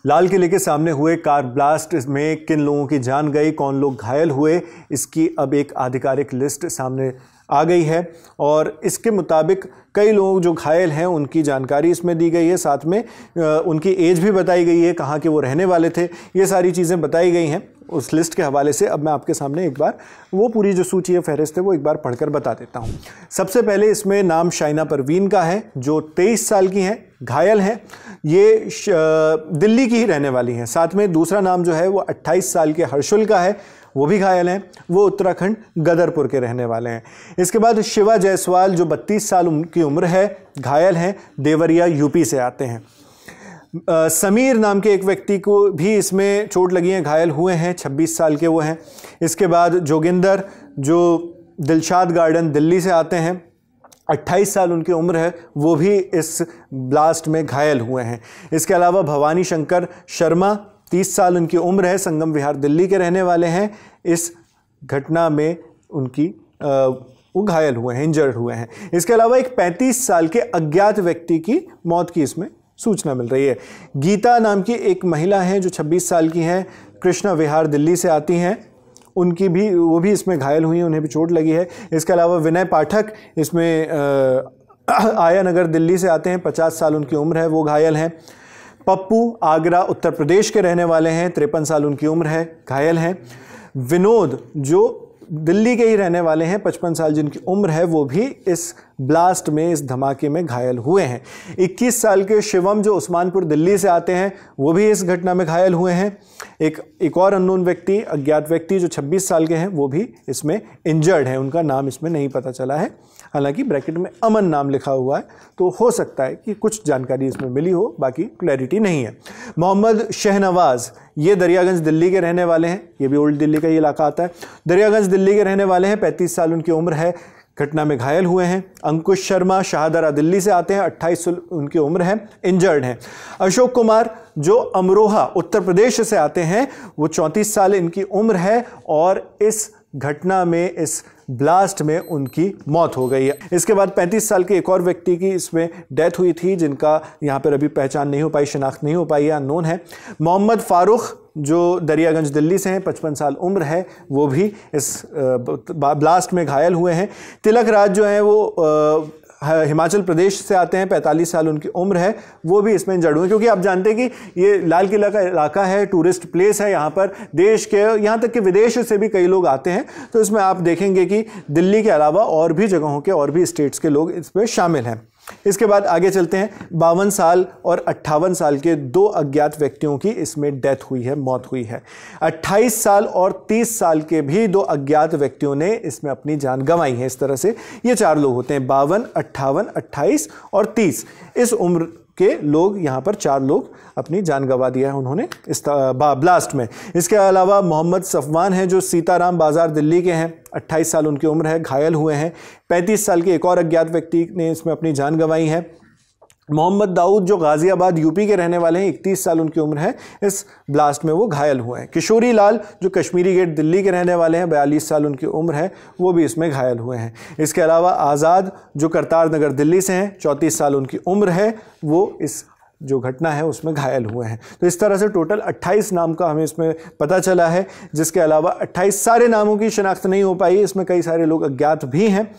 लाल किले के सामने हुए कार ब्लास्ट में किन लोगों की जान गई, कौन लोग घायल हुए, इसकी अब एक आधिकारिक लिस्ट सामने आ गई है और इसके मुताबिक कई लोग जो घायल हैं उनकी जानकारी इसमें दी गई है, साथ में उनकी एज भी बताई गई है, कहाँ के वो रहने वाले थे, ये सारी चीज़ें बताई गई हैं उस लिस्ट के हवाले से। अब मैं आपके सामने एक बार वो पूरी जो सूची है, फहरिस्त है, वो एक बार पढ़कर बता देता हूँ। सबसे पहले इसमें नाम शाइना परवीन का है जो 23 साल की हैं, घायल हैं, ये दिल्ली की ही रहने वाली हैं। साथ में दूसरा नाम जो है वो 28 साल के हर्षुल का है, वो भी घायल हैं, वो उत्तराखंड गदरपुर के रहने वाले हैं। इसके बाद शिवा जायसवाल जो 32 साल उनकी उम्र है, घायल हैं, देवरिया यूपी से आते हैं। समीर नाम के एक व्यक्ति को भी इसमें चोट लगी है, घायल हुए हैं, 26 साल के वो हैं। इसके बाद जोगिंदर जो दिलशाद गार्डन दिल्ली से आते हैं, 28 साल उनकी उम्र है, वो भी इस ब्लास्ट में घायल हुए हैं। इसके अलावा भवानी शंकर शर्मा 30 साल उनकी उम्र है, संगम विहार दिल्ली के रहने वाले हैं। इस घटना में उनकी वो घायल हुए हैं, इंजर्ड हुए हैं। इसके अलावा एक 35 साल के अज्ञात व्यक्ति की मौत की इसमें सूचना मिल रही है। गीता नाम की एक महिला है जो 26 साल की हैं, कृष्णा विहार दिल्ली से आती हैं, वो भी इसमें घायल हुई हैं, उन्हें भी चोट लगी है। इसके अलावा विनय पाठक इसमें आया नगर दिल्ली से आते हैं, 50 साल उनकी उम्र है, वो घायल हैं। पप्पू आगरा उत्तर प्रदेश के रहने वाले हैं, 53 साल उनकी उम्र है, घायल हैं। विनोद जो दिल्ली के ही रहने वाले हैं, 55 साल जिनकी उम्र है, वो भी इस ब्लास्ट में, इस धमाके में घायल हुए हैं। 21 साल के शिवम जो उस्मानपुर दिल्ली से आते हैं, वो भी इस घटना में घायल हुए हैं। एक और अननोन व्यक्ति, अज्ञात व्यक्ति जो 26 साल के हैं, वो भी इसमें इंजर्ड है, उनका नाम इसमें नहीं पता चला है, हालांकि ब्रैकेट में अमन नाम लिखा हुआ है, तो हो सकता है कि कुछ जानकारी इसमें मिली हो, बाकी क्लैरिटी नहीं है। मोहम्मद शहनवाज ये दरियागंज दिल्ली के रहने वाले हैं, ये भी ओल्ड दिल्ली का ही इलाका आता है, दरियागंज दिल्ली के रहने वाले हैं, 35 साल उनकी उम्र है, घटना में घायल हुए हैं। अंकुश शर्मा शाहदरा दिल्ली से आते हैं, 28 साल उनकी उम्र है, इंजर्ड हैं। अशोक कुमार जो अमरोहा उत्तर प्रदेश से आते हैं, वो 34 साल इनकी उम्र है और इस घटना में, इस ब्लास्ट में उनकी मौत हो गई है। इसके बाद 35 साल के एक और व्यक्ति की इसमें डेथ हुई थी, जिनका यहाँ पर अभी पहचान नहीं हो पाई, शिनाख्त नहीं हो पाई है, अननोन है। मोहम्मद फारूक जो दरियागंज दिल्ली से हैं, 55 साल उम्र है, वो भी इस ब्लास्ट में घायल हुए हैं। तिलक राज जो हैं वो हिमाचल प्रदेश से आते हैं, 45 साल उनकी उम्र है, वो भी इसमें इंजर्ड हुए, क्योंकि आप जानते हैं कि ये लाल किला का इलाका है, टूरिस्ट प्लेस है, यहाँ पर देश के, यहाँ तक कि विदेश से भी कई लोग आते हैं, तो इसमें आप देखेंगे कि दिल्ली के अलावा और भी जगहों के, और भी स्टेट्स के लोग इसमें शामिल हैं। इसके बाद आगे चलते हैं। 52 साल और 58 साल के दो अज्ञात व्यक्तियों की इसमें डेथ हुई है, मौत हुई है। 28 साल और 30 साल के भी दो अज्ञात व्यक्तियों ने इसमें अपनी जान गंवाई है। इस तरह से ये चार लोग होते हैं, 52, 58, 28 और 30। इस उम्र के लोग, यहाँ पर चार लोग अपनी जान गंवा दिया है उन्होंने इस ब्लास्ट में। इसके अलावा मोहम्मद सफवान हैं जो सीताराम बाजार दिल्ली के हैं, 28 साल उनकी उम्र है, घायल हुए हैं। 35 साल के एक और अज्ञात व्यक्ति ने इसमें अपनी जान गंवाई है। मोहम्मद दाऊद जो गाजियाबाद यूपी के रहने वाले हैं, 31 साल उनकी उम्र है, इस ब्लास्ट में वो घायल हुए हैं। किशोरी लाल जो कश्मीरी गेट दिल्ली के रहने वाले हैं, 42 साल उनकी उम्र है, वो भी इसमें घायल हुए हैं। इसके अलावा आज़ाद जो करतार नगर दिल्ली से हैं, 34 साल उनकी उम्र है, वो इस जो घटना है उसमें घायल हुए हैं। तो इस तरह से टोटल 28 नाम का हमें इसमें पता चला है, जिसके अलावा 28 सारे नामों की शिनाख्त नहीं हो पाई, इसमें कई सारे लोग अज्ञात भी हैं,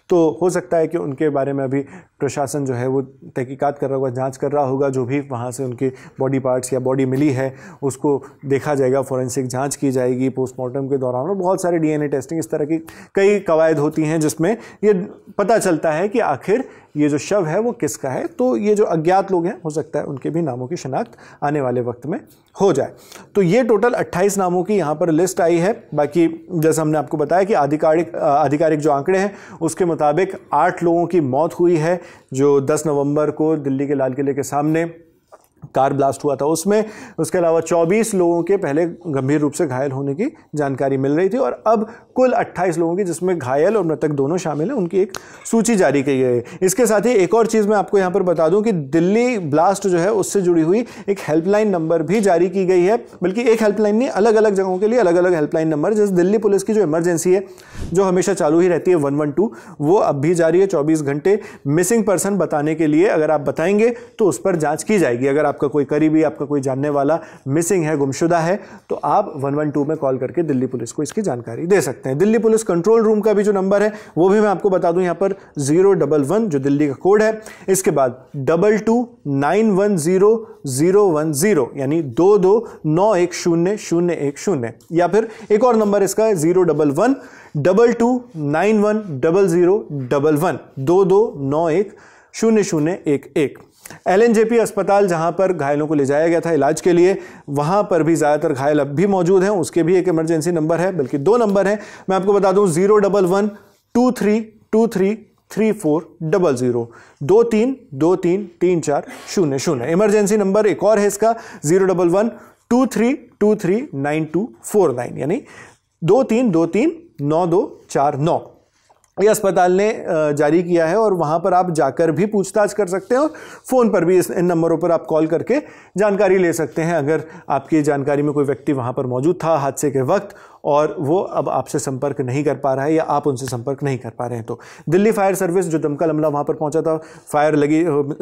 तो हो सकता है कि उनके बारे में अभी प्रशासन जो है वो तहकीकात कर रहा होगा, जांच कर रहा होगा। जो भी वहाँ से उनके बॉडी पार्ट्स या बॉडी मिली है उसको देखा जाएगा, फॉरेंसिक जांच की जाएगी पोस्टमार्टम के दौरान, और बहुत सारे डीएनए टेस्टिंग, इस तरह की कई कवायद होती हैं जिसमें ये पता चलता है कि आखिर ये जो शव है वो किसका है। तो ये जो अज्ञात लोग हैं, हो सकता है उनके भी नामों की शिनाख्त आने वाले वक्त में हो जाए। तो ये टोटल 28 नामों की यहाँ पर लिस्ट आई है। बाकी जैसा हमने आपको बताया कि आधिकारिक जो आंकड़े हैं उसके मुताबिक 8 लोगों की मौत हुई है, जो 10 नवंबर को दिल्ली के लाल किले के सामने कार ब्लास्ट हुआ था उसमें। उसके अलावा 24 लोगों के पहले गंभीर रूप से घायल होने की जानकारी मिल रही थी, और अब कुल 28 लोगों की, जिसमें घायल और मृतक दोनों शामिल हैं, उनकी एक सूची जारी की गई है। इसके साथ ही एक और चीज़ मैं आपको यहाँ पर बता दूं कि दिल्ली ब्लास्ट जो है उससे जुड़ी हुई एक हेल्पलाइन नंबर भी जारी की गई है, बल्कि एक हेल्पलाइन नहीं, अलग अलग जगहों के लिए अलग अलग हेल्पलाइन नंबर। जैसे दिल्ली पुलिस की जो इमरजेंसी है जो हमेशा चालू ही रहती है 112, वो अब भी जारी है 24 घंटे। मिसिंग पर्सन बताने के लिए अगर आप बताएंगे तो उस पर जाँच की जाएगी। अगर आपका कोई करीबी, आपका कोई जानने वाला मिसिंग है, गुमशुदा है, तो आप 112 में कॉल करके दिल्ली पुलिस को इसकी जानकारी दे सकते हैं। दिल्ली पुलिस कंट्रोल रूम का भी जो नंबर है वो भी मैं आपको बता दूं, यहाँ पर 011 जो दिल्ली का कोड है, इसके बाद 22910010 यानी 22910010, या फिर एक और नंबर इसका है 01122910011 2291001011। LNJP अस्पताल जहां पर घायलों को ले जाया गया था इलाज के लिए, वहां पर भी ज्यादातर घायल अब भी मौजूद हैं, उसके भी एक इमरजेंसी नंबर है, बल्कि 2 नंबर है, मैं आपको बता दूं 01123233400 23233400। इमरजेंसी नंबर एक और है इसका 01123239249 यानी 23239249। ये अस्पताल ने जारी किया है और वहां पर आप जाकर भी पूछताछ कर सकते हैं और फोन पर भी इन नंबरों पर आप कॉल करके जानकारी ले सकते हैं अगर आपकी जानकारी में कोई व्यक्ति वहां पर मौजूद था हादसे के वक्त और वो अब आपसे संपर्क नहीं कर पा रहा है या आप उनसे संपर्क नहीं कर पा रहे हैं। तो दिल्ली फायर सर्विस जो दमकल अमला वहां पर पहुंचा था,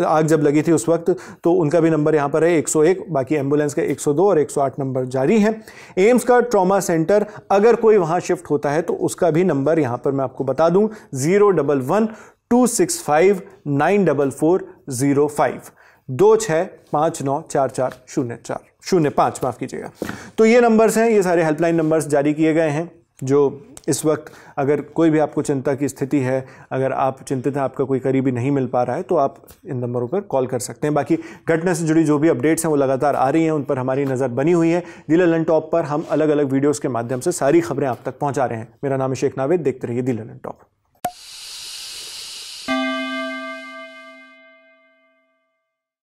आग जब लगी थी उस वक्त, तो उनका भी नंबर यहां पर है 101, बाकी एम्बुलेंस के 102 और 108 नंबर जारी हैं। एम्स का ट्रॉमा सेंटर अगर कोई वहां शिफ्ट होता है तो उसका भी नंबर यहां पर मैं आपको बता दूं 01126594405 2659440405 माफ कीजिएगा। तो ये नंबर्स हैं, ये सारे हेल्पलाइन नंबर्स जारी किए गए हैं जो इस वक्त अगर कोई भी आपको चिंता की स्थिति है, अगर आप चिंतित हैं आपका कोई करीबी नहीं मिल पा रहा है, तो आप इन नंबरों पर कॉल कर सकते हैं। बाकी घटना से जुड़ी जो भी अपडेट्स हैं वो लगातार आ रही हैं, उन पर हमारी नज़र बनी हुई है। दी ललन टॉप पर हम अलग अलग वीडियोज़ के माध्यम से सारी खबरें आप तक पहुँचा रहे हैं। मेरा नाम है शेख नावेद, देखते रहिए दी ललन टॉप।